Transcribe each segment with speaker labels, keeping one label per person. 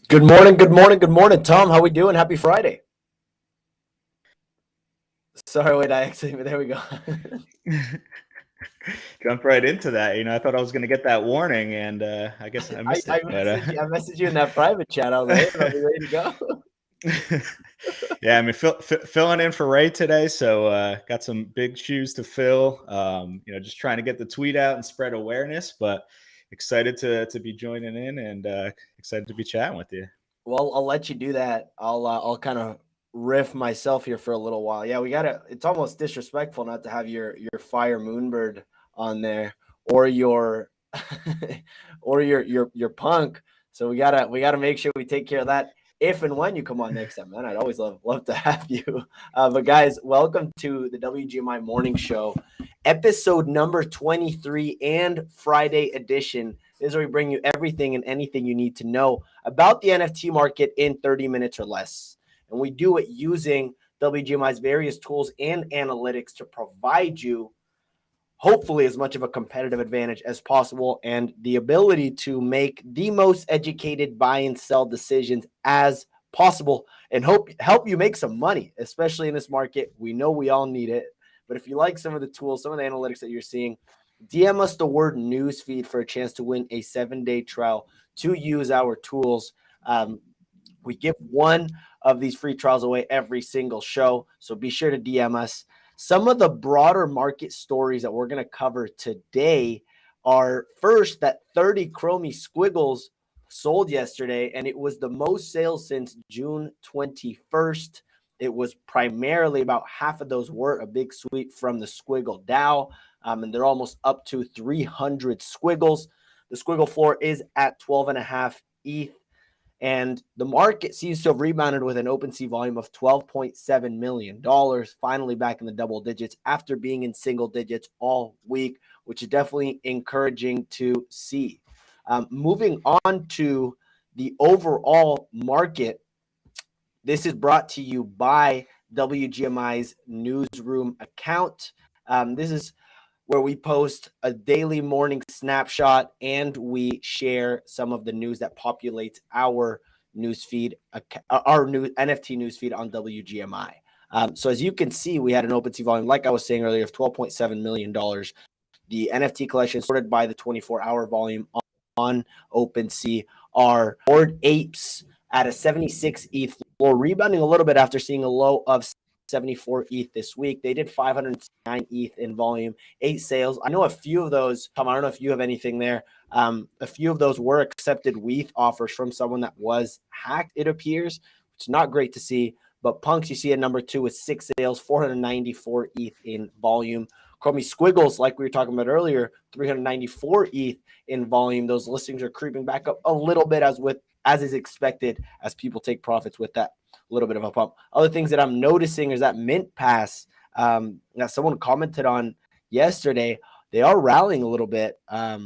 Speaker 1: Good morning, good morning, good morning, Tom. How we doing? Happy Friday. Sorry, wait, there we go.
Speaker 2: Jump right into that. I thought I was going to get that warning, and I guess I
Speaker 1: I,
Speaker 2: missed
Speaker 1: I
Speaker 2: it. But
Speaker 1: messaged you in that private chat. I was like, hey, are we ready to go?
Speaker 2: yeah, I mean, filling in for Ray today, so got some big shoes to fill. Just trying to get the tweet out and spread awareness, but excited to be joining in and excited to be chatting with you.
Speaker 1: Well, I'll let you do that. I'll kind of riff myself here for a little while. Yeah, we gotta. It's almost disrespectful not to have your Fire Moonbird on there or your your Punk. So we gotta make sure we take care of that if and when you come on next time, man. I'd always love to have you. But guys, welcome to the WGMI Morning Show, episode number 23 and Friday edition. This is where we bring you everything and anything you need to know about the NFT market in 30 minutes or less. And we do it using WGMI's various tools and analytics to provide you hopefully as much of a competitive advantage as possible and the ability to make the most educated buy and sell decisions as possible and help you make some money, especially in this market. We know we all need it. But if you like some of the tools, some of the analytics that you're seeing, DM us the word newsfeed for a chance to win a 7-day trial to use our tools. We give one of these free trials away every single show, so be sure to DM us. Some of the broader market stories that we're going to cover today are first that 30 Chromie Squiggles sold yesterday, and it was the most sales since June 21st. It was primarily about half of those were a big sweep from the Squiggle DAO, and they're almost up to 300 squiggles. The squiggle floor is at 12.5 ETH. And the market seems to have rebounded with an Opensea volume of $12.7 million, finally back in the double digits after being in single digits all week, which is definitely encouraging to see. Moving on to the overall market, this is brought to you by WGMI's newsroom account. This is where we post a daily morning snapshot and we share some of the news that populates our newsfeed, our new NFT newsfeed on WGMI. So as you can see, we had an Opensea volume, like I was saying earlier, of $12.7 million. The NFT collection sorted by the 24-hour volume on OpenSea are Bored Apes at a 76 ETH floor, rebounding a little bit after seeing a low of 74 ETH this week. They did 509 ETH in volume, 8 sales. I know a few of those, Tom, I don't know if you have anything there. A few of those were accepted WETH offers from someone that was hacked, it appears, which is not great to see. But Punks, you see at number 2 with 6 sales, 494 ETH in volume. Chromie Squiggles, like we were talking about earlier, 394 ETH in volume. Those listings are creeping back up a little bit as is expected as people take profits with that little bit of a pump. Other things that I'm noticing is that Mint Pass that someone commented on yesterday, they are rallying a little bit, or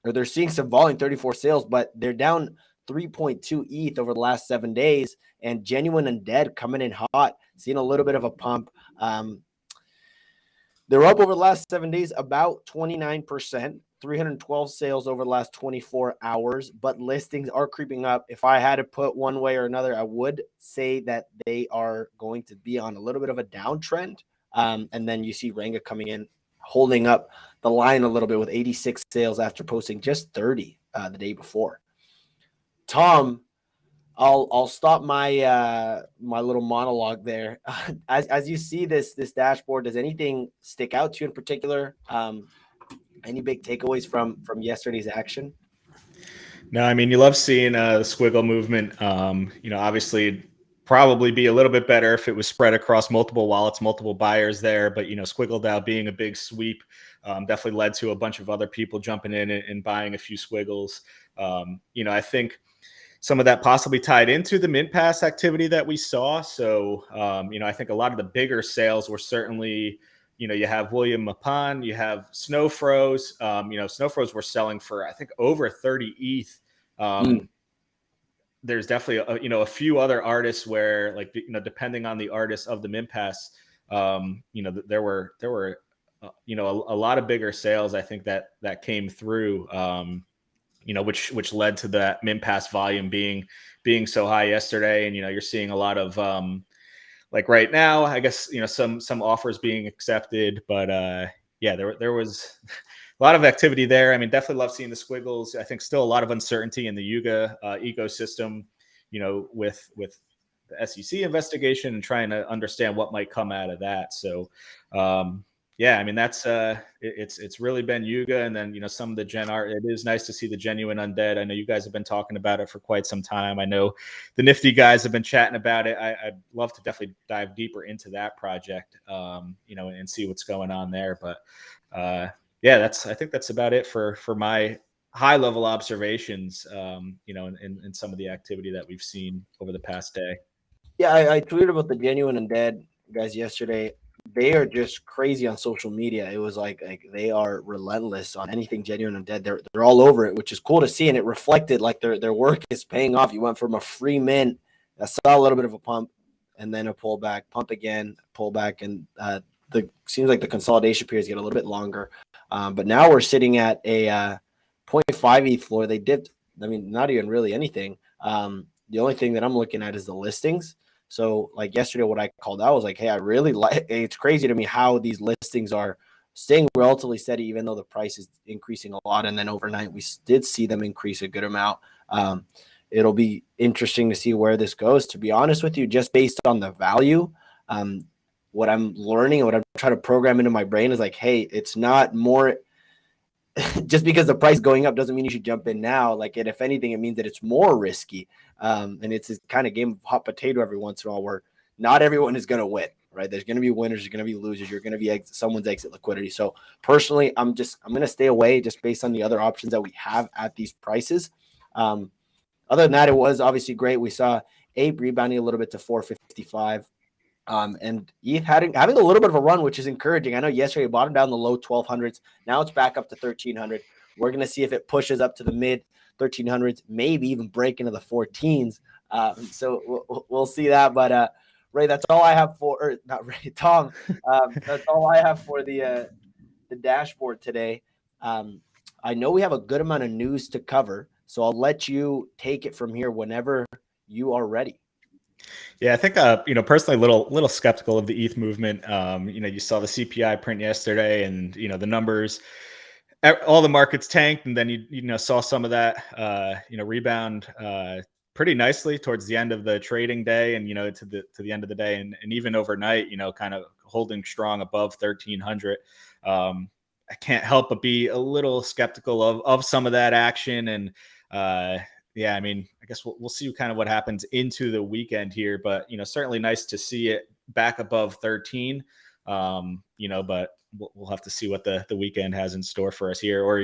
Speaker 1: they're seeing some volume, 34 sales, but they're down 3.2 ETH over the last 7 days. And Genuine Undead coming in hot, seeing a little bit of a pump. They're up over the last 7 days about 29%, 312 sales over the last 24 hours, but listings are creeping up. If I had to put one way or another, I would say that they are going to be on a little bit of a downtrend. And then you see Ranga coming in, holding up the line a little bit with 86 sales after posting just 30 the day before. Tom, I'll stop my my little monologue there. As you see this dashboard, does anything stick out to you in particular? Any big takeaways from yesterday's action?
Speaker 2: No, I mean, you love seeing the squiggle movement. Obviously, probably be a little bit better if it was spread across multiple wallets, multiple buyers there. But Squiggle DAO being a big sweep definitely led to a bunch of other people jumping in and buying a few squiggles. I think some of that possibly tied into the Mint Pass activity that we saw. So, I think a lot of the bigger sales were certainly, you have William Mapan, you have Snow Froze. Snow Froze were selling for, I think, over 30 ETH. There's definitely a few other artists where, like, depending on the artist of the Mint Pass, there were a lot of bigger sales, I think, that came through. which led to that min pass volume being so high yesterday. And you're seeing a lot of like right now, I guess some offers being accepted, but yeah, there was a lot of activity there. I mean, definitely love seeing the squiggles. I think still a lot of uncertainty in the Yuga ecosystem, with the SEC investigation and trying to understand what might come out of that. So, yeah, I mean, that's it's really been Yuga, and then some of the Gen art. It is nice to see the Genuine Undead. I know you guys have been talking about it for quite some time. I know the Nifty guys have been chatting about it. I'd love to definitely dive deeper into that project, and see what's going on there. But yeah, I think that's about it for my high level observations. In some of the activity that we've seen over the past day.
Speaker 1: Yeah, I tweeted about the Genuine Undead guys yesterday. They are just crazy on social media. It was like they are relentless on anything Genuine Undead. They're all over it, which is cool to see, and it reflected like their work is paying off. You went from a free mint that saw a little bit of a pump, and then a pullback, pump again, pullback, and seems like the consolidation periods get a little bit longer. But now we're sitting at a 0.5 ETH floor. They dipped. I mean, not even really anything. The only thing that I'm looking at is the listings. So like yesterday, what I called out was like, hey, I really like, it's crazy to me how these listings are staying relatively steady, even though the price is increasing a lot. And then overnight, we did see them increase a good amount. It'll be interesting to see where this goes. To be honest with you, just based on the value, what I'm learning and what I'm trying to program into my brain is like, hey, it's not more just because the price going up doesn't mean you should jump in now. Like, and if anything, it means that it's more risky. And it's this kind of game of hot potato every once in a while where not everyone is going to win, right? There's going to be winners, there's going to be losers. You're going to be someone's exit liquidity. So personally, I'm going to stay away just based on the other options that we have at these prices. Other than that, it was obviously great. We saw Ape rebounding a little bit to 455. And ETH having a little bit of a run, which is encouraging. I know yesterday it bottomed down the low 1200s. Now it's back up to 1300. We're going to see if it pushes up to the mid 1300s, maybe even break into the 14s. So we'll see that. But Ray, that's all I have for, or not Ray, Tom. That's all I have for the dashboard today. I know we have a good amount of news to cover, so I'll let you take it from here whenever you are ready.
Speaker 2: Yeah, I think personally a little skeptical of the ETH movement. You saw the CPI print yesterday, and the numbers, all the markets tanked, and then you saw some of that rebound pretty nicely towards the end of the trading day, and to the end of the day, and even overnight, kind of holding strong above 1300. I can't help but be a little skeptical of some of that action, and yeah, I mean, I guess we'll see kind of what happens into the weekend here, but certainly nice to see it back above 13. But we'll have to see what the weekend has in store for us here, or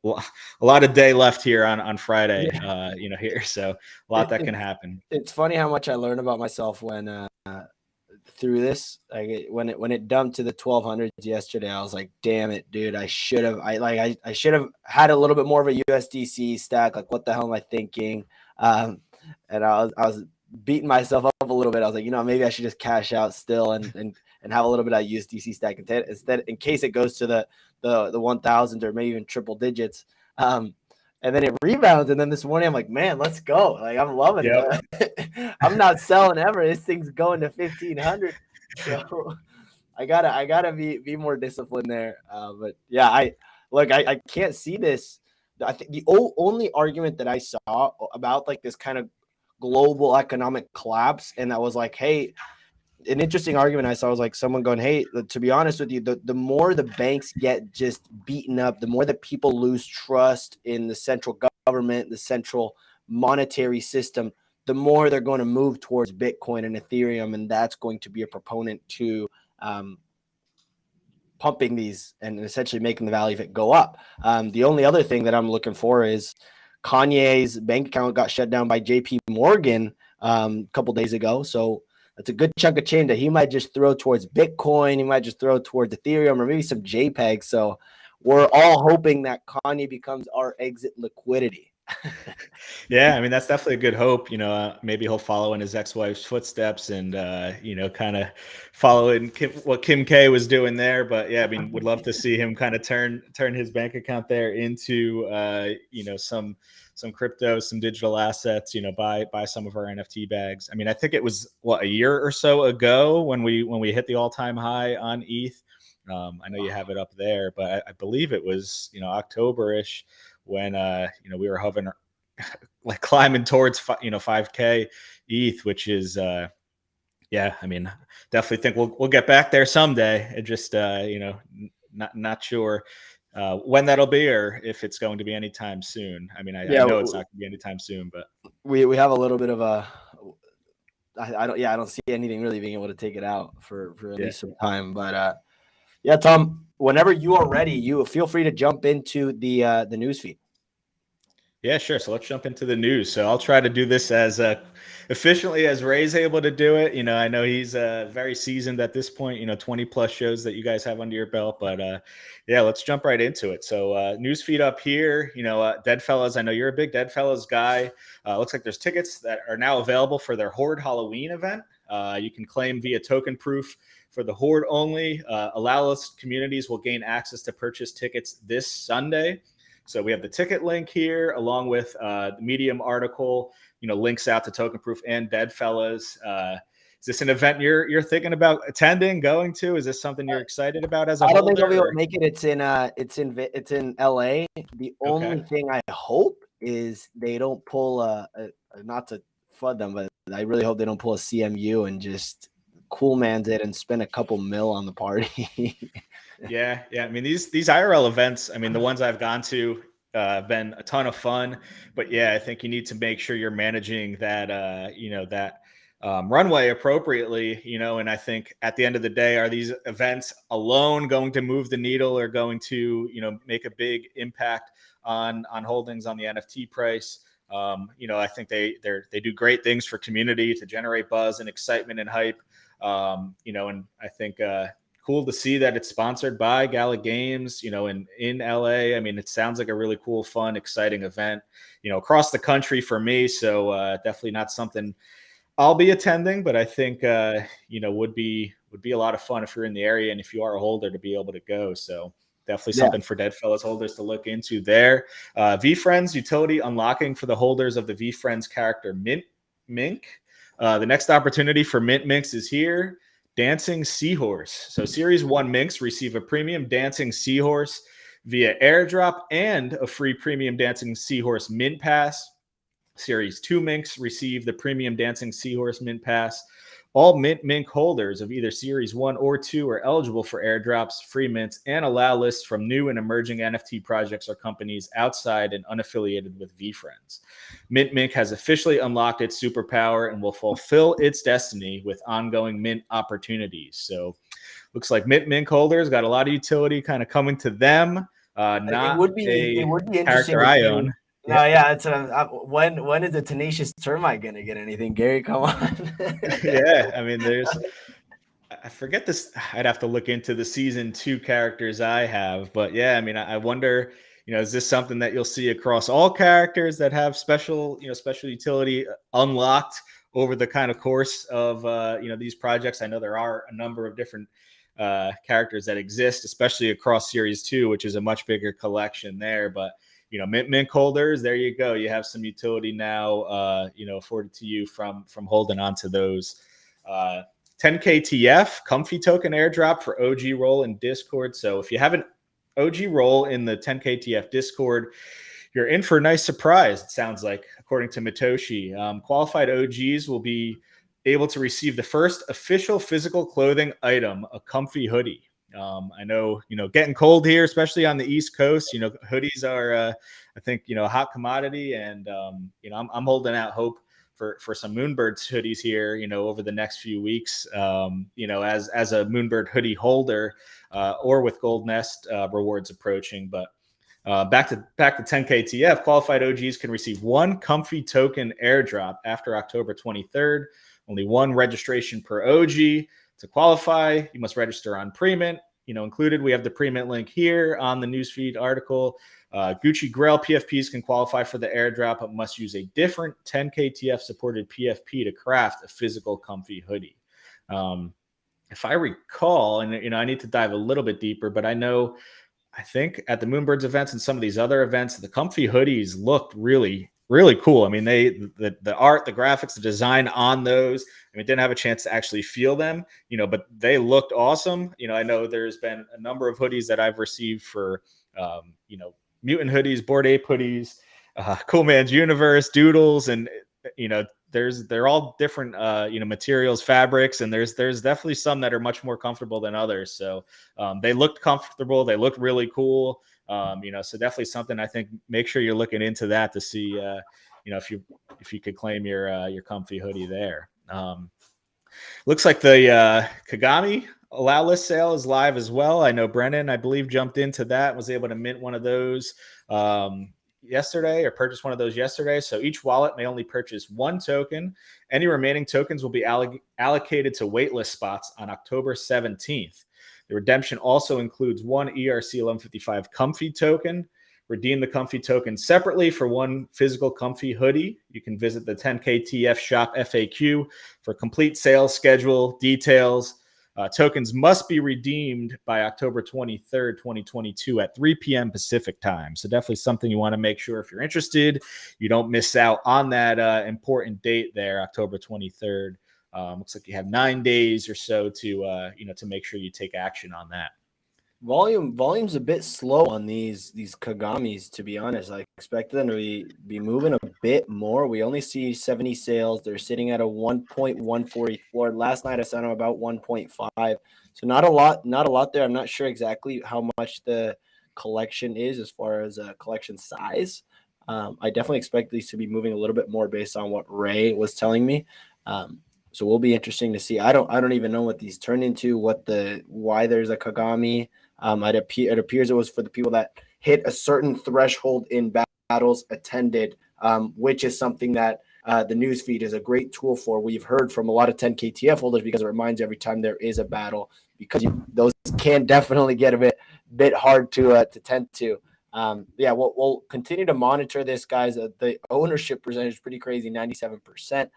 Speaker 2: a lot of day left here on Friday.
Speaker 1: Yeah.
Speaker 2: Here, so a lot that can happen.
Speaker 1: It's funny how much I learned about myself when through this. Like when it dumped to the 1200s yesterday, I was like, damn it, dude, I should have had a little bit more of a USDC stack. Like, what the hell am I thinking? And I was beating myself up a little bit. I was like, maybe I should just cash out still and have a little bit of USDC stack instead in case it goes to the 1000s or maybe even triple digits. And then it rebounds. And then this morning I'm like, man, let's go. Like, I'm loving it. I'm not selling ever. This thing's going to 1500. So I gotta be more disciplined there. But yeah, I can't see this. I think the only argument that I saw about like this kind of global economic collapse, and that was like, hey, an interesting argument I saw was like someone going, hey, to be honest with you, the more the banks get just beaten up, the more that people lose trust in the central government, the central monetary system, the more they're going to move towards Bitcoin and Ethereum, and that's going to be a proponent to pumping these and essentially making the value of it go up. The only other thing that I'm looking for is Kanye's bank account got shut down by JP Morgan a couple days ago, so that's a good chunk of change that he might just throw towards Bitcoin. He might just throw towards Ethereum or maybe some JPEG. So we're all hoping that Kanye becomes our exit liquidity.
Speaker 2: Yeah, I mean, that's definitely a good hope. Maybe he'll follow in his ex-wife's footsteps and, kind of follow in what Kim K was doing there. But yeah, I mean, would love to see him kind of turn his bank account there into, some crypto, some digital assets, buy some of our NFT bags. I mean, I think it was a year or so ago when we hit the all-time high on ETH. I know you have it up there, but I believe it was, October-ish when, we were hovering like climbing towards 5K ETH, which is yeah, I mean, definitely think we'll get back there someday. It just not sure when that'll be or if it's going to be anytime soon. I mean, I know it's not going to be anytime soon, but
Speaker 1: we have a little bit of a I don't see anything really being able to take it out for at least some time. But yeah, Tom, whenever you are ready, you feel free to jump into the news feed.
Speaker 2: Yeah, sure. So let's jump into the news. So I'll try to do this as efficiently as Ray's able to do it. I know he's very seasoned at this point, 20 plus shows that you guys have under your belt. But yeah, let's jump right into it. So news feed up here, Deadfellas. I know you're a big Deadfellas guy. Looks like there's tickets that are now available for their Horde Halloween event. You can claim via token proof for the Horde only. Allow list communities will gain access to purchase tickets this Sunday. So we have the ticket link here, along with the Medium article, links out to Token Proof and Deadfellas. Is this an event you're thinking about attending, going to? Is this something you're excited about as a holder?
Speaker 1: I don't think I'll be able to make it. It's in LA. The only thing I hope is they don't pull not to FUD them, but I really hope they don't pull a CMU and just cool man's it and spend a couple mil on the party.
Speaker 2: Yeah. I mean, these IRL events, I mean, the ones I've gone to have been a ton of fun. But yeah, I think you need to make sure you're managing that, that runway appropriately, and I think at the end of the day, are these events alone going to move the needle or going to, make a big impact on holdings on the NFT price? I think they do great things for community to generate buzz and excitement and hype. And I think, cool to see that it's sponsored by Gala Games, in LA. I mean, it sounds like a really cool, fun, exciting event, across the country for me. So definitely not something I'll be attending, but I think, would be a lot of fun if you're in the area and if you are a holder to be able to go. So definitely something for Deadfellas holders to look into there. VFriends utility unlocking for the holders of the VFriends character Mint Mink. The next opportunity for Mint Minks is here. Dancing Seahorse. So Series 1 Minks receive a premium Dancing Seahorse via airdrop and a free premium Dancing Seahorse Mint Pass. Series 2 Minks receive the premium Dancing Seahorse Mint Pass. All Mint Mink holders of either Series 1 or 2 are eligible for airdrops, free mints, and allow lists from new and emerging NFT projects or companies outside and unaffiliated with VFriends. Mint Mink has officially unlocked its superpower and will fulfill its destiny with ongoing mint opportunities. So looks like Mint Mink holders got a lot of utility kind of coming to them. Not
Speaker 1: it would be interesting
Speaker 2: character I own.
Speaker 1: No, yeah, it's when is the tenacious termite gonna get anything, Gary? Come on.
Speaker 2: Yeah, I mean, I forget this. I'd have to look into the season 2 characters I have, but yeah, I mean, I wonder, is this something that you'll see across all characters that have special utility unlocked over the kind of course of these projects? I know there are a number of different characters that exist, especially across Series 2, which is a much bigger collection there, but. Mint Mink holders, there you go. You have some utility now, afforded to you from holding on to those. 10K TF, Comfy Token airdrop for OG Roll in Discord. So if you have an OG Roll in the 10K TF Discord, you're in for a nice surprise, it sounds like, according to Matoshi. Qualified OGs will be able to receive the first official physical clothing item, a comfy hoodie. I know, getting cold here, especially on the East Coast, hoodies are, I think, a hot commodity. And, I'm holding out hope for some Moonbirds hoodies here, over the next few weeks, as a Moonbird hoodie holder or with Gold Nest rewards approaching. But back to 10K TF, qualified OGs can receive one comfy token airdrop after October 23rd. Only one registration per OG. To qualify, you must register on Premint, included. We have the pre-mint link here on the newsfeed article. Gucci Grail PFPs can qualify for the airdrop, but must use a different 10KTF supported PFP to craft a physical comfy hoodie. If I recall, and I need to dive a little bit deeper, but I think at the Moonbirds events and some of these other events, the comfy hoodies looked really, really cool. I mean, the art, the graphics, the design on those, I mean, didn't have a chance to actually feel them, but they looked awesome. I know there's been a number of hoodies that I've received for, Mutant hoodies, Bored Ape hoodies, Cool Man's Universe, Doodles, and, they're all different, materials, fabrics, and there's definitely some that are much more comfortable than others. So they looked comfortable. They looked really cool. So definitely something I think, make sure you're looking into that to see, if you could claim your comfy hoodie there. Looks like the Kagami allow list sale is live as well. I know Brennan, I believe, jumped into that, was able to mint one of those yesterday, or purchase one of those yesterday. So each wallet may only purchase one token. Any remaining tokens will be allocated to waitlist spots on October 17th. The redemption also includes one ERC 1155 comfy token. Redeem the comfy token separately for one physical comfy hoodie. You can visit the 10KTF shop FAQ for complete sales schedule details. Tokens must be redeemed by October 23rd, 2022 at 3 p.m. Pacific time. So definitely something you want to make sure, if you're interested, you don't miss out on that important date there, October 23rd. Looks like you have 9 days or so to make sure you take action on that.
Speaker 1: Volume's a bit slow on these Kagamis, to be honest. I expected them to be moving a bit more. We only see 70 sales. They're sitting at a 1.148 floor. Last night I saw them about 1.5. So not a lot there. I'm not sure exactly how much the collection is as far as collection size. I definitely expect these to be moving a little bit more based on what Ray was telling me. So will be interesting to see. I don't even know what these turn into, why there's a Kagami. It appears it was for the people that hit a certain threshold in battles attended, which is something that the newsfeed is a great tool for. We've heard from a lot of 10KTF holders, because it reminds you every time there is a battle, because those can definitely get a bit hard to tend to. We'll continue to monitor this, guys. The ownership percentage is pretty crazy, 97%.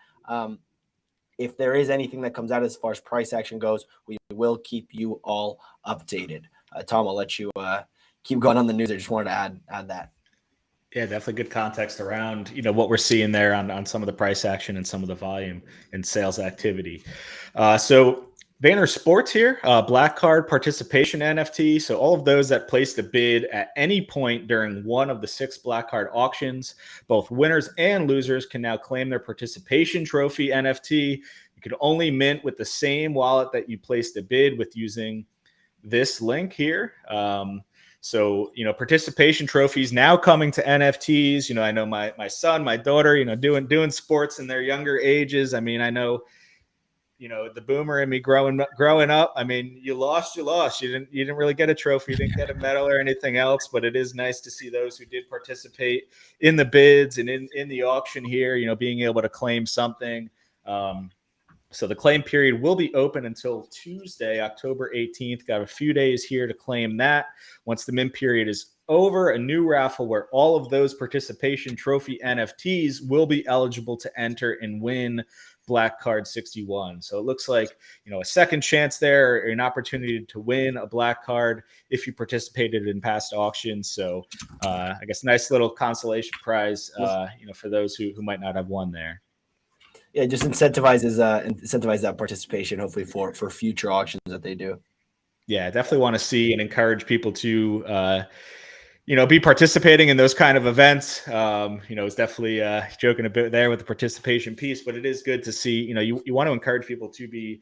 Speaker 1: If there is anything that comes out as far as price action goes, we will keep you all updated. Tom, I'll let you keep going on the news. I just wanted to add that.
Speaker 2: Yeah, definitely good context around, what we're seeing there on some of the price action and some of the volume and sales activity. So Banner Sports here, Black Card Participation NFT. So all of those that placed a bid at any point during one of the 6 Black Card auctions, both winners and losers can now claim their participation trophy NFT. You could only mint with the same wallet that you placed a bid with, using this link here. So, participation trophies now coming to NFTs. I know my son, my daughter, doing sports in their younger ages. I mean, I know, the boomer in me growing up. I mean, you lost. You didn't really get a trophy. You didn't get a medal or anything else, but it is nice to see those who did participate in the bids and in the auction here, being able to claim something. So the claim period will be open until Tuesday, October 18th. Got a few days here to claim that. Once the mint period is over, a new raffle where all of those participation trophy NFTs will be eligible to enter and win Black Card 61. So it looks like, a second chance there, or an opportunity to win a Black Card if you participated in past auctions. So I guess nice little consolation prize, for those who might not have won there.
Speaker 1: Yeah, just incentivize that participation, hopefully for future auctions that they do.
Speaker 2: Yeah, definitely want to see and encourage people to, be participating in those kind of events. It's definitely joking a bit there with the participation piece, but it is good to see, you want to encourage people to be,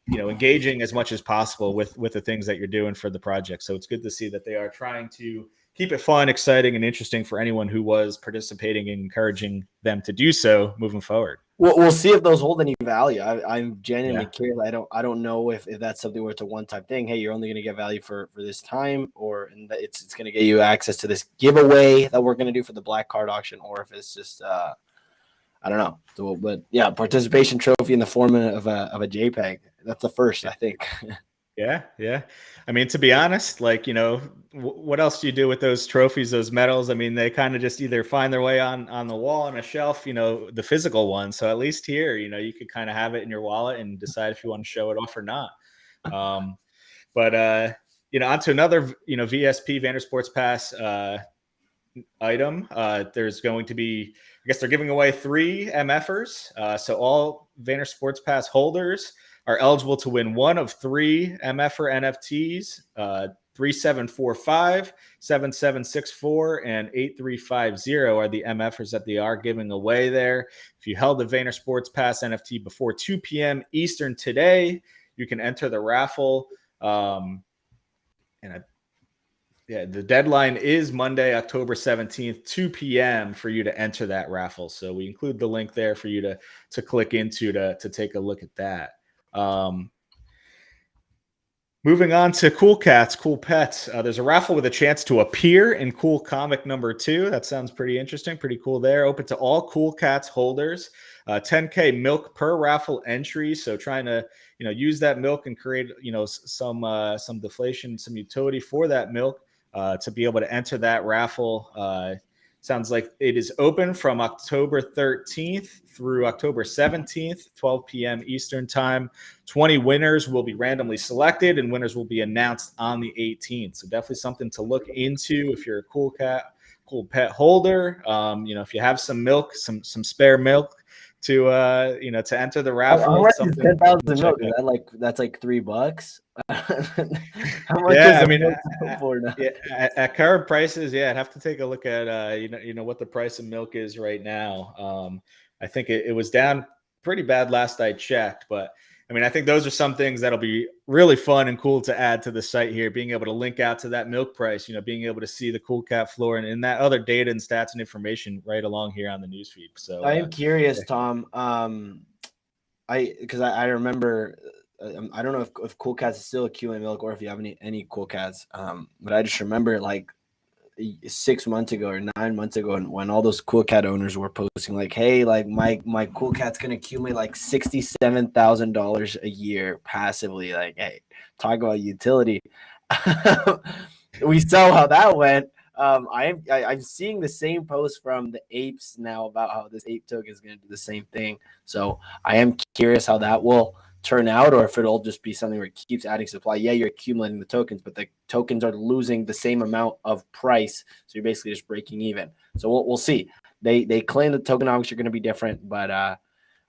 Speaker 2: engaging as much as possible with the things that you're doing for the project. So it's good to see that they are trying to keep it fun, exciting, and interesting for anyone who was participating, and encouraging them to do so moving forward.
Speaker 1: We'll see if those hold any value. I'm genuinely curious. I don't know if that's something where it's a one-time thing. Hey, you're only going to get value for this time, or it's going to get you access to this giveaway that we're going to do for the Black Card auction, or if it's just I don't know. So, but yeah, participation trophy in the form of a JPEG. That's the first, I think.
Speaker 2: Yeah, yeah. I mean, to be honest, like, what else do you do with those trophies, those medals? I mean, they kind of just either find their way on the wall on a shelf, the physical one. So at least here, you could kind of have it in your wallet and decide if you want to show it off or not. But onto another, VSP Vander Sports Pass item. There's going to be, I guess they're giving away 3 MFers. So all Vanner Sports Pass holders are eligible to win one of 3 MFer NFTs. 3745, 7764, and 8350 are the MFers that they are giving away there. If you held the Vanner Sports Pass NFT before 2 p.m. Eastern today, you can enter the raffle. The deadline is Monday, October 17th, 2 p.m. for you to enter that raffle. So we include the link there for you to click into to take a look at that. Moving on to Cool Cats, Cool Pets. There's a raffle with a chance to appear in Cool Comic number 2. That sounds pretty interesting, pretty cool there. Open to all Cool Cats holders. 10K milk per raffle entry. So trying to, use that milk and create, some deflation, some utility for that milk to be able to enter that raffle. Sounds like it is open from October 13th through October 17th, 12 p.m. Eastern time. 20 winners will be randomly selected, and winners will be announced on the 18th. So definitely something to look into if you're a cool pet holder. If you have some milk, some spare milk to to enter the raffle.
Speaker 1: How much is 10,000 milk? That's like $3. How much
Speaker 2: Yeah,
Speaker 1: is
Speaker 2: I mean,
Speaker 1: milk for now?
Speaker 2: at current prices, I'd have to take a look at what the price of milk is right now. I think it was down pretty bad last I checked, but I mean, I think those are some things that'll be really fun and cool to add to the site here, being able to link out to that milk price, being able to see the Cool Cat floor and that other data and stats and information right along here on the newsfeed. So
Speaker 1: I am curious, Tom. Because I remember, I don't know if Cool Cats is still accumulating milk or if you have any Cool Cats. But I just remember like 6 months ago or 9 months ago, and when all those Cool Cat owners were posting like, "Hey, like my Cool Cat's gonna accumulate like $67,000 a year passively." Like, hey, talk about utility. We saw how that went. I'm seeing the same post from the apes now about how this ape token is going to do the same thing. So I am curious how that will turn out, or if it'll just be something where it keeps adding supply. Yeah, you're accumulating the tokens, but the tokens are losing the same amount of price, so you're basically just breaking even. So we'll see. They claim the tokenomics are going to be different, but are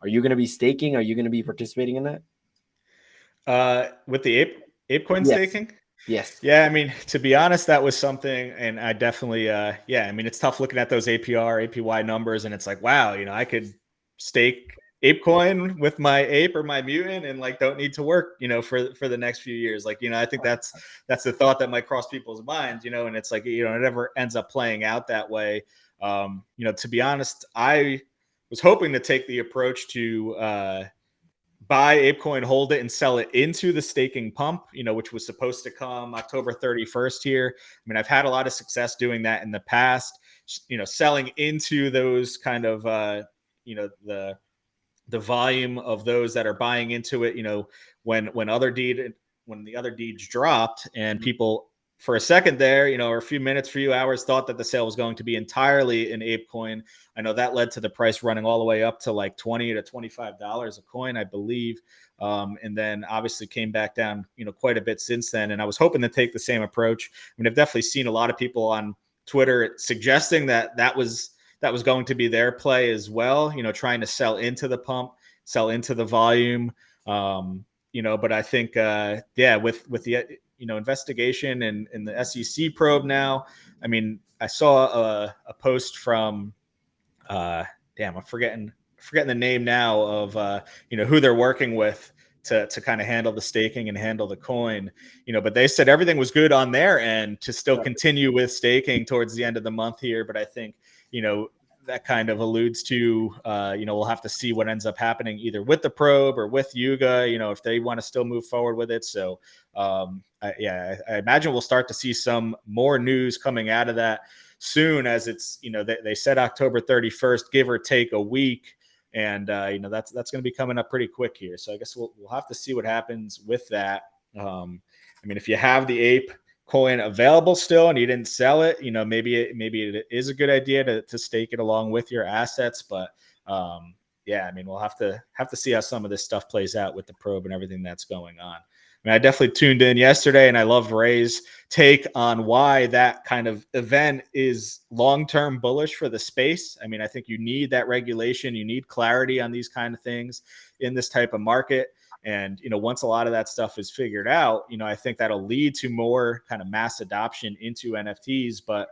Speaker 1: you going to be staking? Are you going to be participating in
Speaker 2: that? With the ape coin staking?
Speaker 1: Yes.
Speaker 2: Yeah, I mean, to be honest, that was something, and I definitely, I mean, it's tough looking at those APR, APY numbers, and it's like, wow, I could stake ApeCoin with my ape or my mutant and like don't need to work, for the next few years. Like, I think that's the thought that might cross people's minds, and it's like, it never ends up playing out that way. To be honest, I was hoping to take the approach to buy ApeCoin, hold it, and sell it into the staking pump, which was supposed to come October 31st here. I mean, I've had a lot of success doing that in the past, selling into those kind of, the volume of those that are buying into it, when the other deeds dropped and people for a second there, or a few minutes, few hours thought that the sale was going to be entirely in ApeCoin. I know that led to the price running all the way up to like $20 to $25 a coin, I believe. And then obviously came back down, quite a bit since then. And I was hoping to take the same approach. I mean, I've definitely seen a lot of people on Twitter suggesting that was going to be their play as well, trying to sell into the pump, sell into the volume. But I think, with the, investigation and the SEC probe now, I mean, I saw a post from, I'm forgetting the name now of, who they're working with to kind of handle the staking and handle the coin, but they said everything was good on their end to still continue with staking towards the end of the month here. But I think, that kind of alludes to, we'll have to see what ends up happening either with the probe or with Yuga, if they want to still move forward with it. So, I imagine we'll start to see some more news coming out of that soon, as it's, they said October 31st, give or take a week. And, that's going to be coming up pretty quick here. So I guess we'll have to see what happens with that. I mean, if you have the ape coin available still and you didn't sell it, maybe it is a good idea to stake it along with your assets. But yeah, I mean, we'll have to see how some of this stuff plays out with the probe and everything that's going on. I mean, I definitely tuned in yesterday, and I love Ray's take on why that kind of event is long-term bullish for the space. I mean, I think you need that regulation, you need clarity on these kind of things in this type of market. And, once a lot of that stuff is figured out, I think that'll lead to more kind of mass adoption into NFTs. But,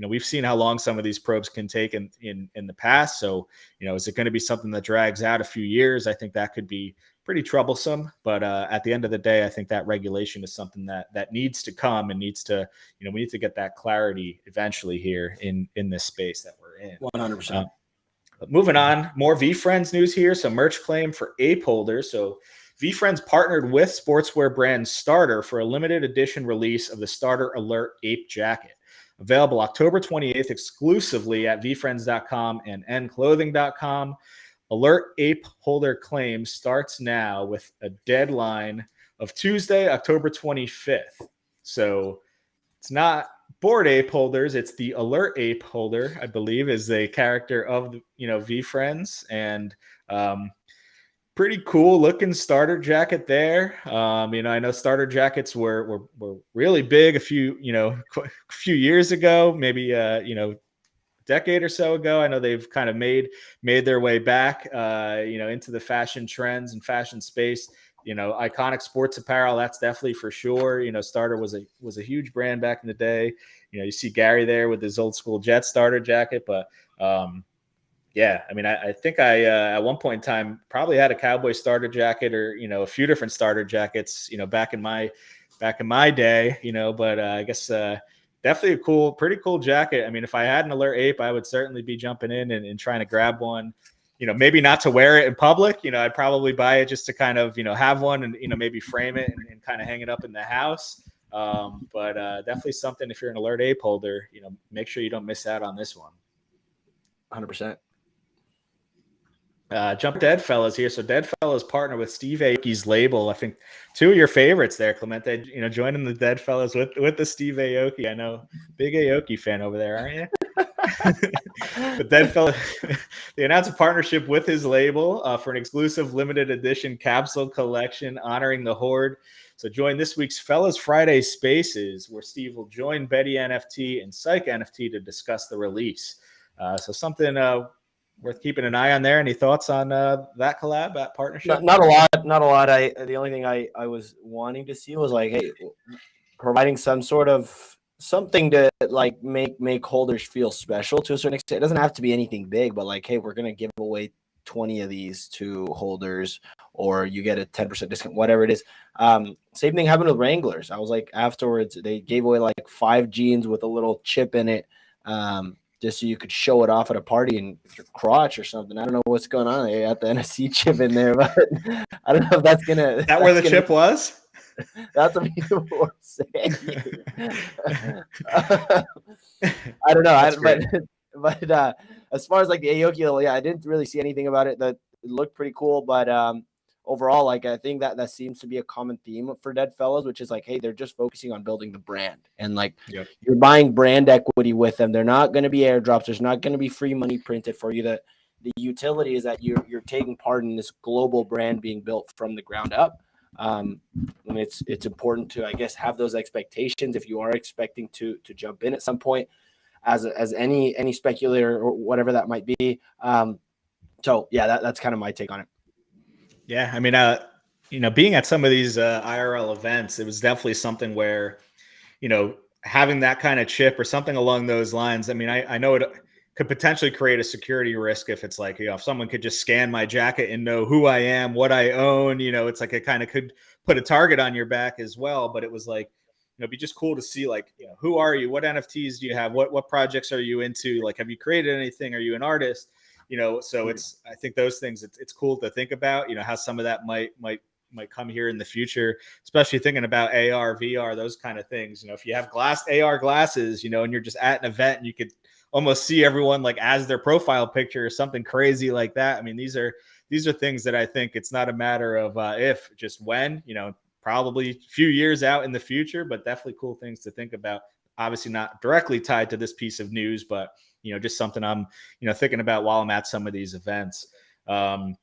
Speaker 2: we've seen how long some of these probes can take in the past. So, is it going to be something that drags out a few years? I think that could be pretty troublesome. But at the end of the day, I think that regulation is something that needs to come and needs to, we need to get that clarity eventually here in this space that we're in.
Speaker 1: 100%.
Speaker 2: But moving on, more VFriends news here. So merch claim for ape holders. So VFriends partnered with sportswear brand Starter for a limited edition release of the Starter Alert Ape Jacket. Available October 28th exclusively at vfriends.com and nclothing.com. Alert Ape holder claim starts now with a deadline of Tuesday, October 25th. So it's not Bored Ape holders, it's the Alert Ape holder, I believe, is a character of VFriends, and pretty cool looking starter jacket there. I know starter jackets were really big a few years ago, maybe decade or so ago. I know they've kind of made their way back into the fashion trends and fashion space. Iconic sports apparel, that's definitely for sure. Starter was a huge brand back in the day. You see Gary there with his old school Jet starter jacket, but yeah, I mean, I think I at one point in time probably had a Cowboy starter jacket, or a few different starter jackets, back in my day, but I guess definitely a pretty cool jacket. I mean, if I had an Alert Ape, I would certainly be jumping in and trying to grab one. Maybe not to wear it in public. I'd probably buy it just to kind of, have one and, maybe frame it and kind of hang it up in the house. But definitely something, if you're an Alert Ape holder, make sure you don't miss out on this one.
Speaker 1: 100%.
Speaker 2: Jump Dead Fellas here. So Dead Fellas partner with Steve Aoki's label. I think two of your favorites there, Clemente, joining the Dead Fellas with the Steve Aoki. I know, big Aoki fan over there, aren't you? But Dead Fellas, they announced a partnership with his label for an exclusive limited edition capsule collection honoring the Horde. So join this week's Fellas Friday Spaces, where Steve will join Betty NFT and Psych NFT to discuss the release. So something worth keeping an eye on there. Any thoughts on that collab, that partnership?
Speaker 1: Not a lot. The only thing I was wanting to see was like, hey, providing some sort of something to like make holders feel special to a certain extent. It doesn't have to be anything big, but like, hey, we're gonna give away 20 of these to holders, or you get a 10% discount, whatever it is. Same thing happened with Wranglers. I was like, afterwards they gave away like 5 jeans with a little chip in it. Just so you could show it off at a party and your crotch or something. I don't know what's going on. They got the NFC chip in there, but I don't know if that's gonna.
Speaker 2: Is that where the chip was?
Speaker 1: That's what people were saying. I don't know. But as far as like the Aoki level, yeah, I didn't really see anything about it that looked pretty cool. But overall, like I think that seems to be a common theme for Dead Fellas, which is like, hey, they're just focusing on building the brand, and like you're buying brand equity with them. They're not going to be airdrops. There's not going to be free money printed for you. The utility is that you're taking part in this global brand being built from the ground up. And it's important to, I guess, have those expectations if you are expecting to jump in at some point as any speculator or whatever that might be. So yeah, that's kind of my take on it.
Speaker 2: Yeah, I mean, being at some of these IRL events, it was definitely something where, having that kind of chip or something along those lines. I mean, I know it could potentially create a security risk if it's like, if someone could just scan my jacket and know who I am, what I own, it's like it kind of could put a target on your back as well. But it was like, it'd be just cool to see, like, who are you? What NFTs do you have? What projects are you into? Like, have you created anything? Are you an artist? So I think those things, it's cool to think about, how some of that might come here in the future, especially thinking about AR, VR, those kind of things. If you have AR glasses, and you're just at an event and you could almost see everyone like as their profile picture or something crazy like that. I mean, these are things that I think it's not a matter of if, just when, probably a few years out in the future, but definitely cool things to think about. Obviously not directly tied to this piece of news, but, just something I'm, thinking about while I'm at some of these events. Another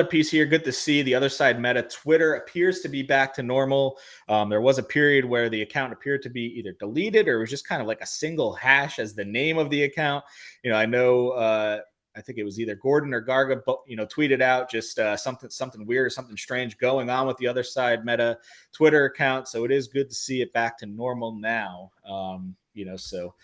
Speaker 2: piece here. Good to see the other side meta. Twitter appears to be back to normal. There was a period where the account appeared to be either deleted or it was just kind of like a single hash as the name of the account. I know, I think it was either Gordon or Garga, tweeted out just something weird or something strange going on with the other side meta Twitter account. So it is good to see it back to normal now. So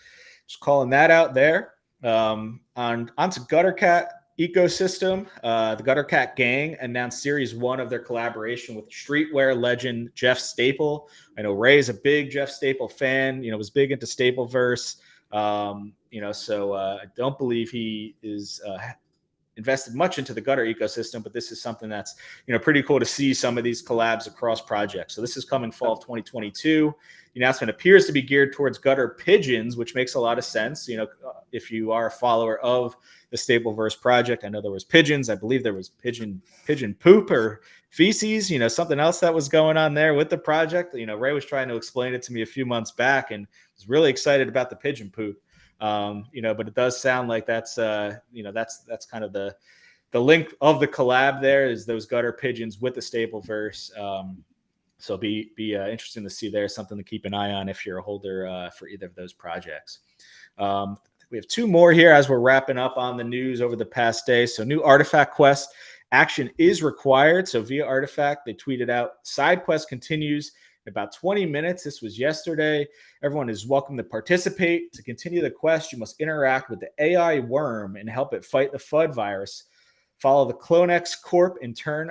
Speaker 2: just calling that out there. Onto Guttercat ecosystem. The Guttercat gang announced series 1 of their collaboration with streetwear legend Jeff Staple. I know Ray is a big Jeff Staple fan, was big into Stapleverse. So I don't believe he is invested much into the Gutter ecosystem, but this is something that's, pretty cool to see some of these collabs across projects. So this is coming fall of 2022. The announcement appears to be geared towards Gutter pigeons, which makes a lot of sense. If you are a follower of the Stapleverse project, I know there was pigeons. I believe there was pigeon poop or feces, something else that was going on there with the project. Ray was trying to explain it to me a few months back and was really excited about the pigeon poop. But it does sound like that's kind of the link of the collab there is those Gutter pigeons with the Stapleverse. So be interesting to see there, something to keep an eye on if you're a holder for either of those projects. We have 2 more here as we're wrapping up on the news over the past day. So new artifact quest action is required. So via Artifact, they tweeted out side quest continues in about 20 minutes. This was yesterday. Everyone is welcome to participate. To continue the quest, you must interact with the AI worm and help it fight the FUD virus. Follow the Clonex Corp and turn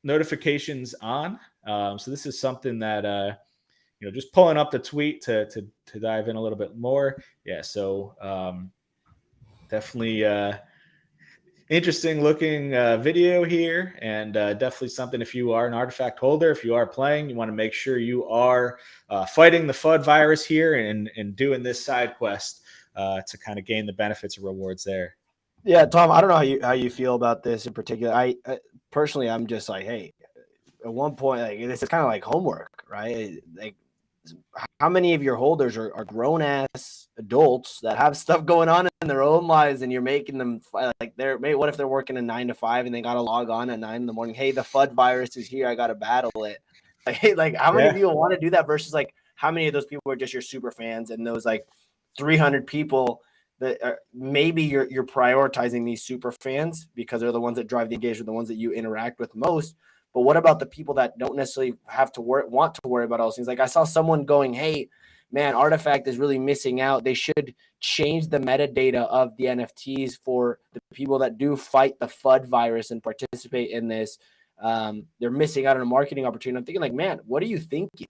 Speaker 2: notifications on. So this is something that, just pulling up the tweet to dive in a little bit more. Yeah. So definitely interesting looking video here, and definitely something if you are an artifact holder, if you are playing, you want to make sure you are fighting the FUD virus here and doing this side quest to kind of gain the benefits and rewards there.
Speaker 1: Yeah, Tom, I don't know how you feel about this in particular. I personally, I'm just like, hey, at one point, like this is kind of like homework, right? Like, how many of your holders are grown ass adults that have stuff going on in their own lives, and you're making them like what if they're working a 9 to 5 and they got to log on at 9 in the morning? Hey, the FUD virus is here. I got to battle it. Like how many people want to do that versus like how many of those people are just your super fans and those like 300 people that are, maybe you're prioritizing these super fans because they're the ones that drive the engagement, the ones that you interact with most. But what about the people that don't necessarily want to worry about all those things? Like I saw someone going, hey, man, Artifact is really missing out. They should change the metadata of the NFTs for the people that do fight the FUD virus and participate in this. They're missing out on a marketing opportunity. I'm thinking like, man, what are you thinking?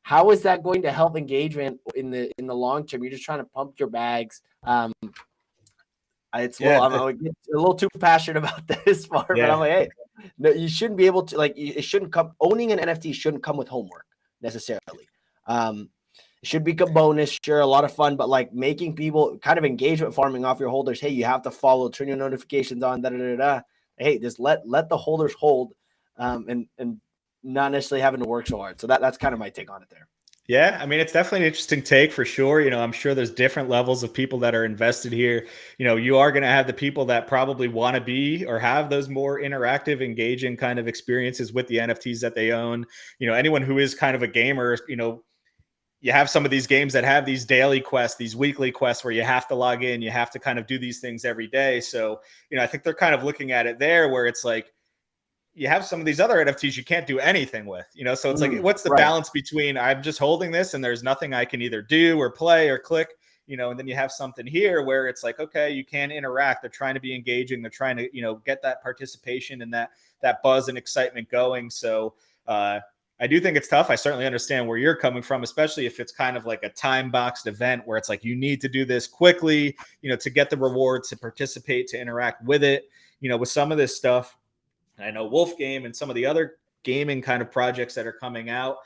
Speaker 1: How is that going to help engagement in the long term? You're just trying to pump your bags. I'm a little too passionate about this part, but I'm like, hey, no, you shouldn't be able to it shouldn't come. Owning an NFT shouldn't come with homework necessarily. It should be a bonus, sure, a lot of fun, but like making people kind of engagement farming off your holders. Hey, you have to follow, turn your notifications on. Hey, just let the holders hold, and not necessarily having to work so hard. So that's kind of my take on it there.
Speaker 2: Yeah, I mean, it's definitely an interesting take for sure. I'm sure there's different levels of people that are invested here. You are going to have the people that probably want to be or have those more interactive, engaging kind of experiences with the NFTs that they own. Anyone who is kind of a gamer, you have some of these games that have these daily quests, these weekly quests where you have to log in, you have to kind of do these things every day. So, I think they're kind of looking at it there where it's like, you have some of these other NFTs you can't do anything with, so it's like, what's the balance between I'm just holding this and there's nothing I can either do or play or click, and then you have something here where it's like, okay, you can interact. They're trying to be engaging. They're trying to, get that participation and that buzz and excitement going. So I do think it's tough. I certainly understand where you're coming from, especially if it's kind of like a time boxed event where it's like, you need to do this quickly, to get the rewards, to participate, to interact with it, with some of this stuff. I know Wolf Game and some of the other gaming kind of projects that are coming out,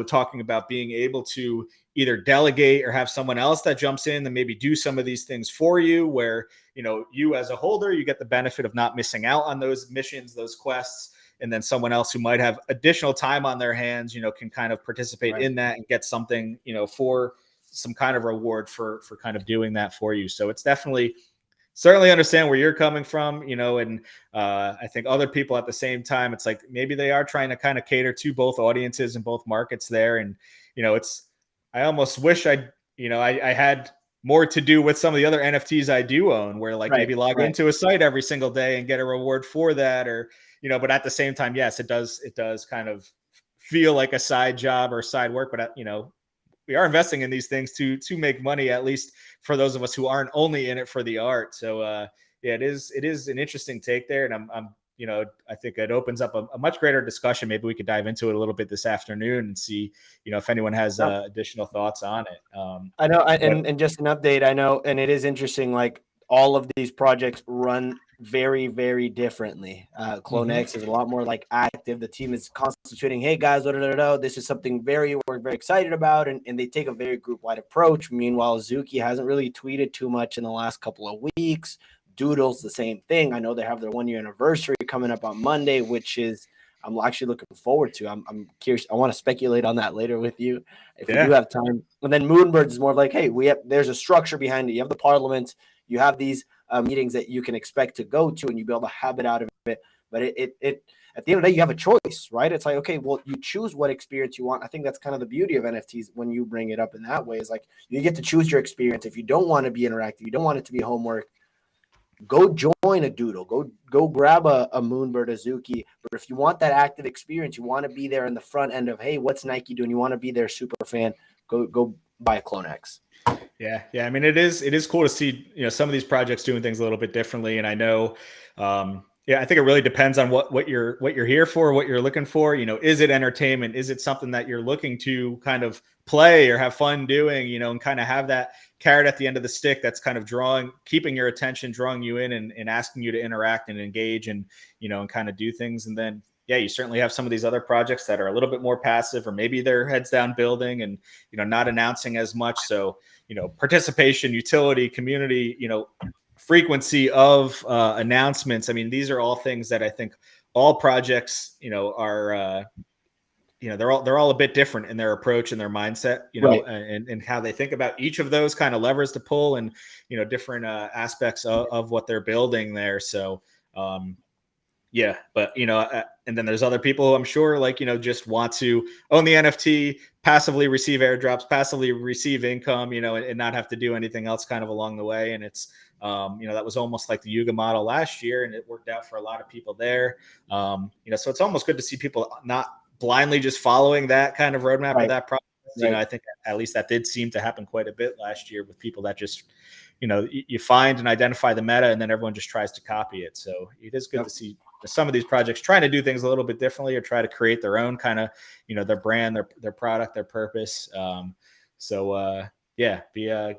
Speaker 2: talking about being able to either delegate or have someone else that jumps in and maybe do some of these things for you where, you as a holder, you get the benefit of not missing out on those missions, those quests, and then someone else who might have additional time on their hands, can kind of participate in that and get something, for some kind of reward for kind of doing that for you. So it's certainly understand where you're coming from, and I think other people at the same time, it's like maybe they are trying to kind of cater to both audiences and both markets there. And, I almost wish I had more to do with some of the other NFTs I do own, where maybe log into a site every single day and get a reward for that, or, but at the same time, yes, it does kind of feel like a side job or side work, but we are investing in these things to make money, at least for those of us who aren't only in it for the art. So yeah, it is an interesting take there. And I'm I think it opens up a much greater discussion. Maybe we could dive into it a little bit this afternoon and see, if anyone has additional thoughts on it.
Speaker 1: I know. And just an update, I know, and it is interesting, like all of these projects run very, very differently. CloneX is a lot more active. The team is constituting, hey guys, this is something we're very excited about, and they take a very group-wide approach. Meanwhile, Zuki hasn't really tweeted too much in the last couple of weeks. Doodle's the same thing. I know they have their 1-year anniversary coming up on Monday, which is I'm actually looking forward to. I'm curious. I want to speculate on that later with you if we do have time. And then Moonbirds is more like, hey, there's a structure behind it. You have the parliament, you have these meetings that you can expect to go to, and you build a habit out of it. But it at the end of the day, you have a choice, right? It's like, okay, well, you choose what experience you want. I think that's kind of the beauty of NFTs when you bring it up in that way. Is like you get to choose your experience. If you don't want to be interactive, you don't want it to be homework, go join a Doodle, go grab a Moonbird, a Zuki. But if you want that active experience, you want to be there in the front end of, hey, what's Nike doing? You want to be their super fan, go buy a CloneX.
Speaker 2: Yeah. I mean, it is cool to see, some of these projects doing things a little bit differently. And I know, I think it really depends on what you're here for, what you're looking for. Is it entertainment? Is it something that you're looking to kind of play or have fun doing, and kind of have that carrot at the end of the stick that's kind of keeping your attention, drawing you in and asking you to interact and engage and, and kind of do things. And then, you certainly have some of these other projects that are a little bit more passive, or maybe they're heads down building and, not announcing as much. So, participation, utility, community, frequency of announcements. I mean, these are all things that I think all projects, are, they're all a bit different in their approach and their mindset, and how they think about each of those kind of levers to pull and, different aspects of what they're building there. So, but and then there's other people who I'm sure just want to own the NFT, passively receive airdrops, passively receive income, and not have to do anything else kind of along the way. And it's, that was almost like the Yuga model last year, and it worked out for a lot of people there. So it's almost good to see people not blindly just following that kind of roadmap or that process. I think at least that did seem to happen quite a bit last year with people that just, you find and identify the meta, and then everyone just tries to copy it. So it is good to see some of these projects trying to do things a little bit differently, or try to create their own kind of, their brand, their product, their purpose. Be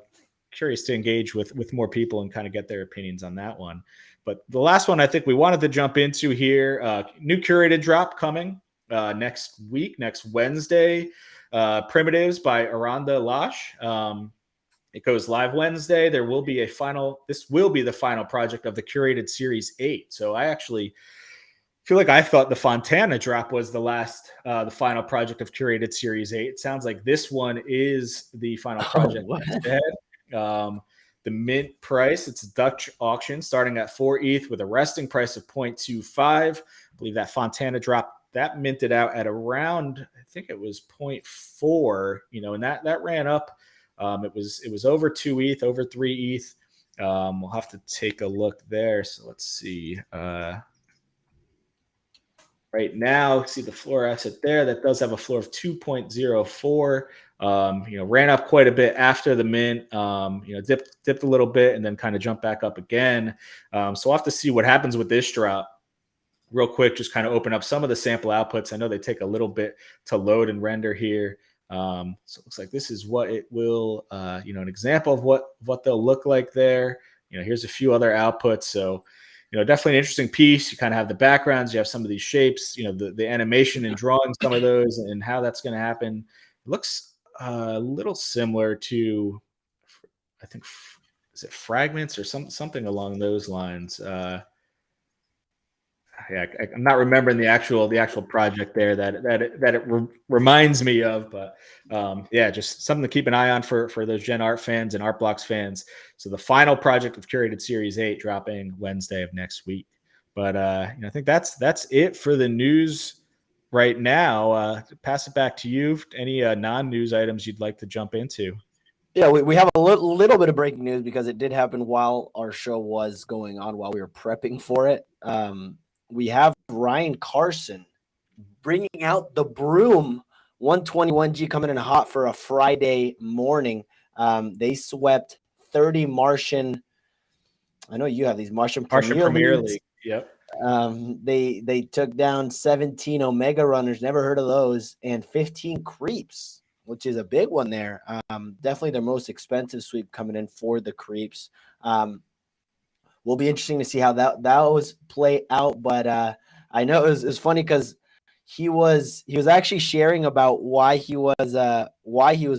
Speaker 2: curious to engage with more people and kind of get their opinions on that one. But the last one I think we wanted to jump into here, new curated drop coming next week, next Wednesday, Primitives by Aranda Lash. It goes live Wednesday. This will be the final project of the curated Series 8. So I actually feel like I thought the Fontana drop was the final project of curated Series 8. It sounds like this one is the final project. The mint price, it's a Dutch auction starting at 4 ETH with a resting price of 0.25. I believe that Fontana drop that minted out at around, I think it was 0.4, and that ran up. It was over 2 ETH, over 3 ETH. We'll have to take a look there. So let's see. Right now, see the floor asset there. That does have a floor of 2.04. Ran up quite a bit after the mint. Dipped a little bit and then kind of jumped back up again. So we'll have to see what happens with this drop. Real quick, just kind of open up some of the sample outputs. I know they take a little bit to load and render here. So it looks like this is what it will, an example of what they'll look like there. Here's a few other outputs. So, definitely an interesting piece. You kind of have the backgrounds, you have some of these shapes, the animation and drawing some of those and how that's going to happen. It looks a little similar to, I think, is it Fragments or something along those lines? I'm not remembering the actual project there that it reminds me of, but yeah, just something to keep an eye on for those Gen Art fans and Art Blocks fans. So the final project of Curated Series 8 dropping Wednesday of next week. But I think that's it for the news right now. Pass it back to you. Any non-news items you'd like to jump into?
Speaker 1: Yeah, we have a little bit of breaking news because it did happen while our show was going on, while we were prepping for it. We have Ryan Carson bringing out the broom. 121G coming in hot for a Friday morning. They swept 30 Martian. I know you have these Martian Premier Leagues.
Speaker 2: Yep.
Speaker 1: They took down 17 Omega Runners, never heard of those, and 15 Creeps, which is a big one there. Definitely their most expensive sweep coming in for the Creeps. Will be interesting to see how those play out. But I know it was funny because he was actually sharing about why he was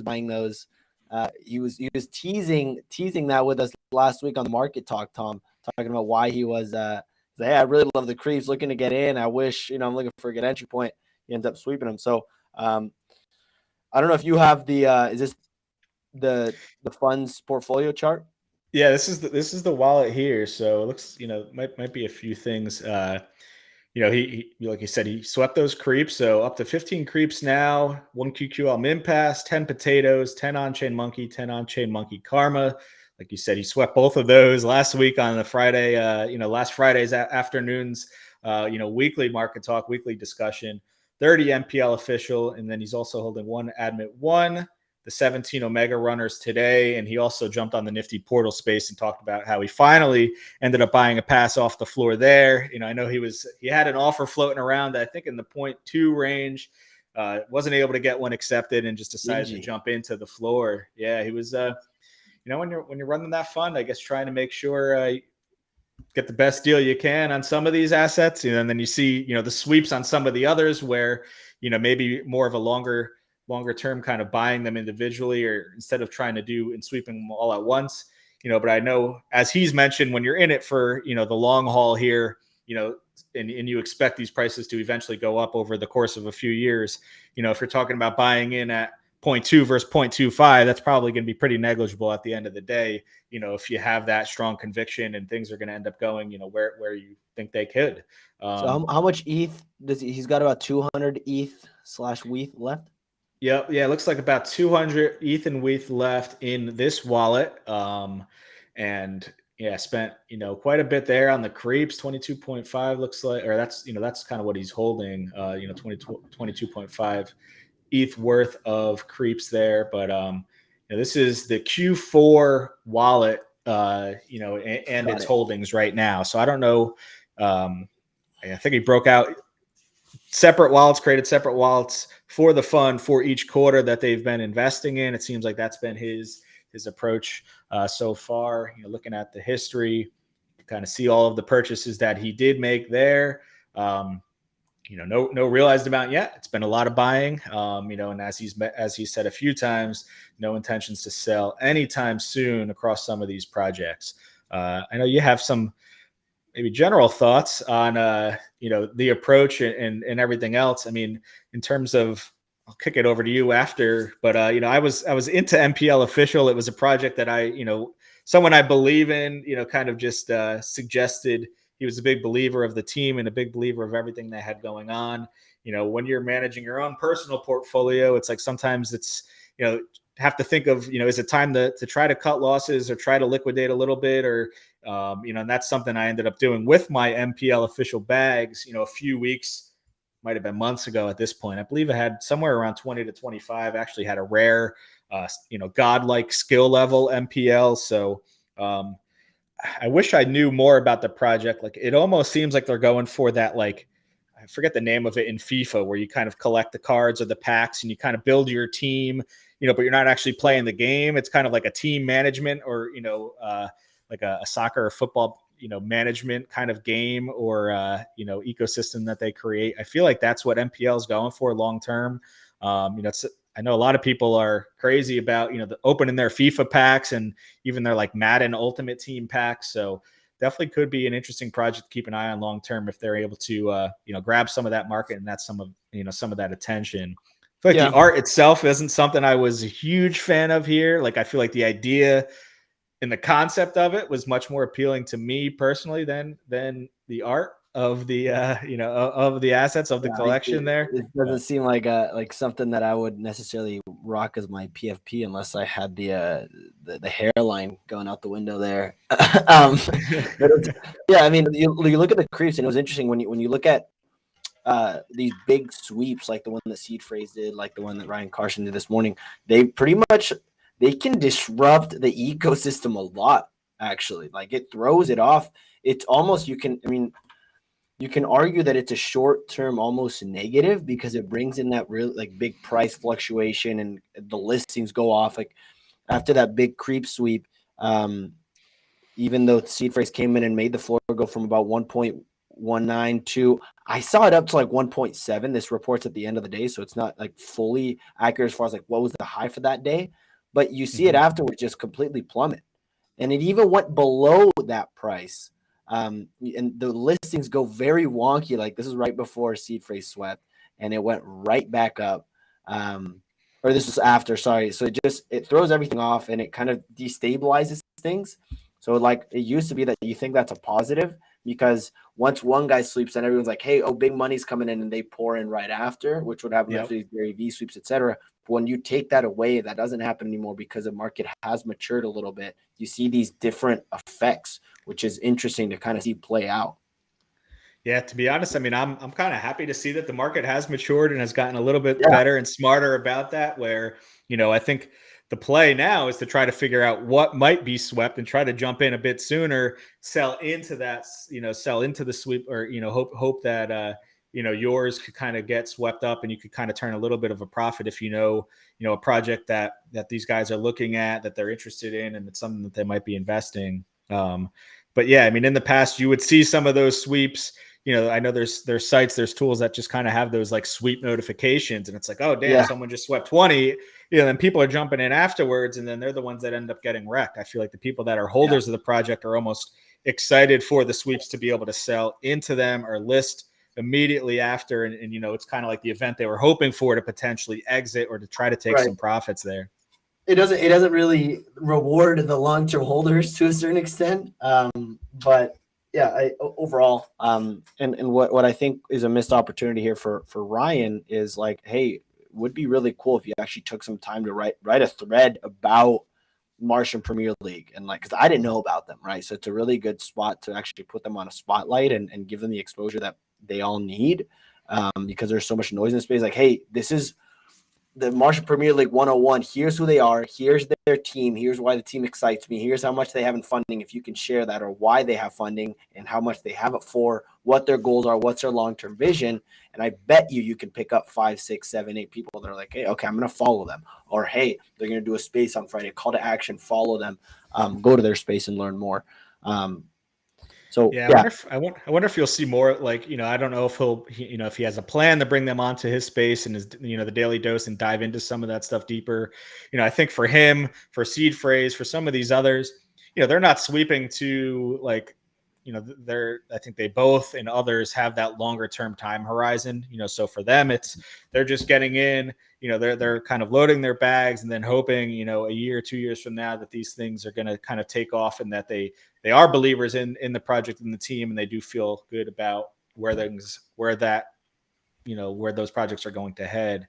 Speaker 1: buying those. He was teasing that with us last week on the Market Talk, Tom, talking about why he was. Hey, I really love the Creeps, looking to get in. I wish, I'm looking for a good entry point. He ends up sweeping them. So I don't know if you have the is this the funds portfolio chart?
Speaker 2: Yeah, this is the wallet here. So it looks, might be a few things. He like you said, he swept those Creeps. So up to 15 Creeps now, 1 QQL Min Pass, 10 Potatoes, 10 On-Chain Monkey, 10 On-Chain Monkey Karma. Like you said, he swept both of those last week on the Friday, last Friday's afternoons, weekly Market Talk, weekly discussion, 30 MPL official. And then he's also holding 1 Admit 1, the 17 Omega Runners today. And he also jumped on the Nifty Portal space and talked about how he finally ended up buying a pass off the floor there. I know he had an offer floating around, I think in the 0.2 range, wasn't able to get one accepted and just decided to jump into the floor. Yeah, he was, when you're running that fund, I guess trying to make sure get the best deal you can on some of these assets, and then you see, the sweeps on some of the others where, maybe more of a longer term kind of buying them individually, or instead of trying to do and sweeping them all at once. But I know, as he's mentioned, when you're in it for, the long haul here, and you expect these prices to eventually go up over the course of a few years, if you're talking about buying in at 0.2 versus 0.25, that's probably going to be pretty negligible at the end of the day. If you have that strong conviction and things are going to end up going, where you think they could.
Speaker 1: So how much ETH he's got? About 200 ETH/WETH left.
Speaker 2: Yeah, it looks like about 200 ETH and WETH left in this wallet. And yeah, spent, quite a bit there on the Creeps, 22.5 looks like, or that's kind of what he's holding, 22.5 ETH worth of Creeps there. But this is the Q4 wallet, and its holdings right now. So I don't know. I think he broke out created separate wallets for the fund for each quarter that they've been investing in. It seems like that's been his approach so far. Looking at the history, you kind of see all of the purchases that he did make there. No realized amount yet. It's been a lot of buying, and as he said a few times, no intentions to sell anytime soon across some of these projects. I know you have some maybe general thoughts on, the approach and everything else. I mean, in terms of, I'll kick it over to you after, but, I was into MPL Official. It was a project that someone I believe in, kind of just suggested. He was a big believer of the team and a big believer of everything they had going on. When you're managing your own personal portfolio, it's like sometimes it's, have to think of, is it time to try to cut losses or try to liquidate a little bit, or, and that's something I ended up doing with my MPL Official bags, a few weeks, might have been months ago at this point. I believe I had somewhere around 20 to 25, actually had a rare, godlike skill level MPL. So, I wish I knew more about the project. Like, it almost seems like they're going for that, like, I forget the name of it in FIFA, where you kind of collect the cards or the packs and you kind of build your team, but you're not actually playing the game. It's kind of like a team management, or, like a soccer or football, management kind of game, or, ecosystem that they create. I feel like that's what MPL is going for long term. I know a lot of people are crazy about, the opening their FIFA packs and even their like Madden Ultimate Team packs. So definitely could be an interesting project to keep an eye on long term if they're able to grab some of that market and that's some of that attention. I feel like the art itself isn't something I was a huge fan of here. Like I feel like the idea and the concept of it was much more appealing to me personally than the art of the of the assets of the collection there.
Speaker 1: It doesn't seem like something that I would necessarily rock as my PFP unless I had the hairline going out the window there. Yeah, I mean, you look at the creeps, and it was interesting when you look at these big sweeps like the one that Seed Phrase did, like the one that Ryan Carson did this morning. They can disrupt the ecosystem a lot. Actually, like it throws it off. It's almost you can argue that it's a short-term almost negative because it brings in that real like big price fluctuation and the listings go off like after that big creep sweep. Even though Seed Phrase came in and made the floor go from about 1.19 to I saw it up to like 1.7. This report's at the end of the day, so it's not like fully accurate as far as like what was the high for that day, but you see it afterwards just completely plummet, and it even went below that price. And the listings go very wonky. Like this is right before Seed Phrase swept, and it went right back up. Or this was after, sorry. So it throws everything off, and it kind of destabilizes things. So like it used to be that you think that's a positive because once one guy sleeps, then everyone's like, hey, big money's coming in, and they pour in right after, which would happen after these Gary V sweeps, etc. But when you take that away, that doesn't happen anymore because the market has matured a little bit. You see these different effects, which is interesting to kind of see play out.
Speaker 2: Yeah, to be honest, I mean, I'm kind of happy to see that the market has matured and has gotten a little bit better and smarter about that. Where, I think the play now is to try to figure out what might be swept and try to jump in a bit sooner, sell into that, sell into the sweep, or hope that yours could kind of get swept up and you could kind of turn a little bit of a profit if a project that these guys are looking at, that they're interested in, and it's something that they might be investing. But yeah, I mean, in the past, you would see some of those sweeps. I know there's sites, there's tools that just kind of have those like sweep notifications, and it's like, oh damn, someone just swept 20. Then people are jumping in afterwards, and then they're the ones that end up getting wrecked. I feel like the people that are holders of the project are almost excited for the sweeps to be able to sell into them or list immediately after, and it's kind of like the event they were hoping for to potentially exit or to try to take some profits there.
Speaker 1: It doesn't really reward the long-term holders to a certain extent, but yeah, overall, and what I think is a missed opportunity here for Ryan is like, hey, would be really cool if you actually took some time to write a thread about Martian Premier League, and like, because I didn't know about them, right? So it's a really good spot to actually put them on a spotlight and give them the exposure that they all need, because there's so much noise in the space. Like, hey, this is the Martian Premier League 101. Here's who they are. Here's their team. Here's why the team excites me. Here's how much they have in funding, if you can share that, or why they have funding and how much they have it for, what their goals are, what's their long-term vision. And I bet you can pick up 5, 6, 7, 8 people that are like, hey, okay, I'm going to follow them. Or, hey, they're going to do a space on Friday, call to action, follow them, go to their space and learn more. So
Speaker 2: yeah, I wonder if you'll see more, like, I don't know if if he has a plan to bring them onto his space and his, the daily dose, and dive into some of that stuff deeper. I think for him, for Seed Phrase, for some of these others, they're not sweeping to like, I think they both and others have that longer term time horizon, so for them, they're just getting in, they're kind of loading their bags and then hoping, a year or 2 years from now that these things are going to kind of take off and that they are believers in the project and the team, and they do feel good about where those projects are going to head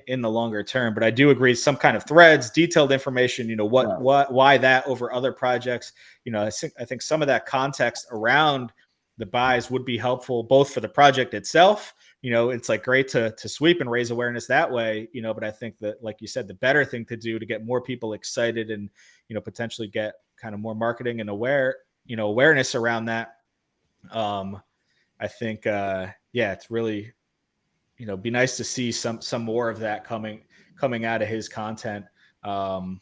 Speaker 2: in the longer term. But I do agree, some kind of threads, detailed information, why that over other projects, I think some of that context around the buys would be helpful, both for the project itself. It's like great to sweep and raise awareness that way, but I think that, like you said, the better thing to do to get more people excited and, potentially get kind of more marketing and awareness around that. I think, it's really, be nice to see some more of that coming out of his content. Moving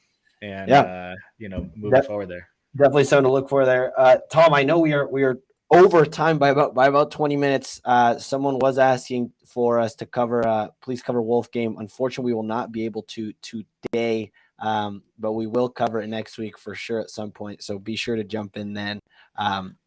Speaker 2: forward there.
Speaker 1: Definitely something to look for there. Tom, I know we are over time by about 20 minutes. Someone was asking for us to cover, please cover Wolf game. Unfortunately, we will not be able to today. but we will cover it next week for sure at some point. So be sure to jump in then.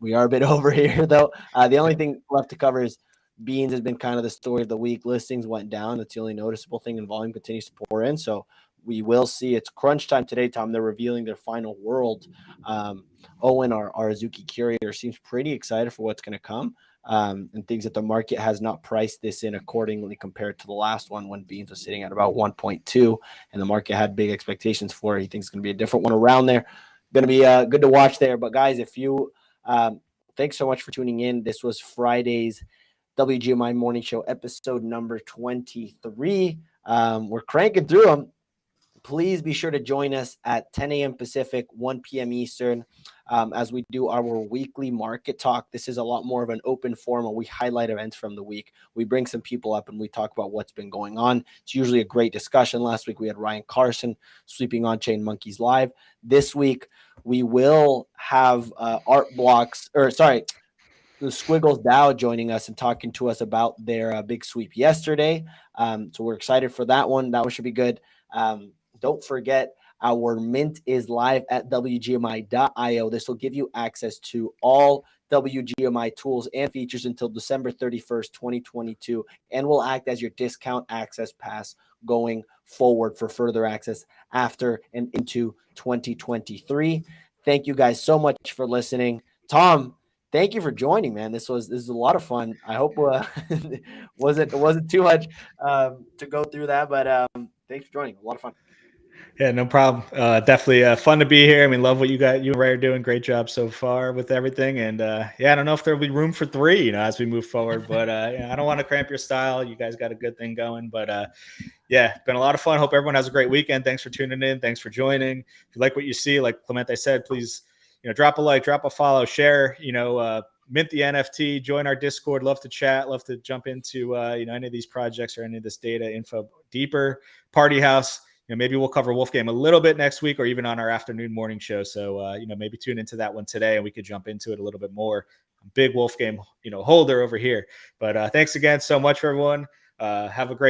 Speaker 1: We are a bit over here though. The only thing left to cover is beans has been kind of the story of the week. Listings went down. That's the only noticeable thing, and volume continues to pour in. So we will see. It's crunch time today, Tom. They're revealing their final world. Owen, our Azuki curator, seems pretty excited for what's going to come, and thinks that the market has not priced this in accordingly compared to the last one when beans was sitting at about 1.2, and the market had big expectations for it. He thinks it's going to be a different one around there. Going to be good to watch there. But guys, if you thanks so much for tuning in. This was Friday's WGMI Morning Show, episode number 23. We're cranking through them. Please be sure to join us at 10 a.m. Pacific, 1 p.m. Eastern, as we do our weekly market talk. This is a lot more of an open forum where we highlight events from the week. We bring some people up and we talk about what's been going on. It's usually a great discussion. Last week we had Ryan Carson sweeping On-Chain Monkeys live. This week we will have the Squiggles Dow joining us and talking to us about their big sweep yesterday. So we're excited for that one. That one should be good. Don't forget, our mint is live at WGMI.io. This will give you access to all WGMI tools and features until December 31st, 2022, and will act as your discount access pass going forward for further access after and into 2023. Thank you guys so much for listening. Tom, thank you for joining, man. This is a lot of fun. I hope wasn't too much to go through that, but thanks for joining. A lot of fun.
Speaker 2: Yeah, no problem. Definitely fun to be here. I mean, love what you and Ray are doing. Great job so far with everything. And yeah, I don't know if there'll be room for 3, as we move forward, but yeah, I don't want to cramp your style. You guys got a good thing going, but yeah, it's been a lot of fun. Hope everyone has a great weekend. Thanks for tuning in. Thanks for joining. If you like what you see, like Clemente said, please, drop a like, drop a follow, share, mint the NFT, join our Discord. Love to chat. Love to jump into, any of these projects or any of this data info deeper. Party House. Maybe we'll cover Wolf Game a little bit next week or even on our afternoon morning show. So, maybe tune into that one today and we could jump into it a little bit more. Big Wolf Game, holder over here. But thanks again so much for everyone. Have a great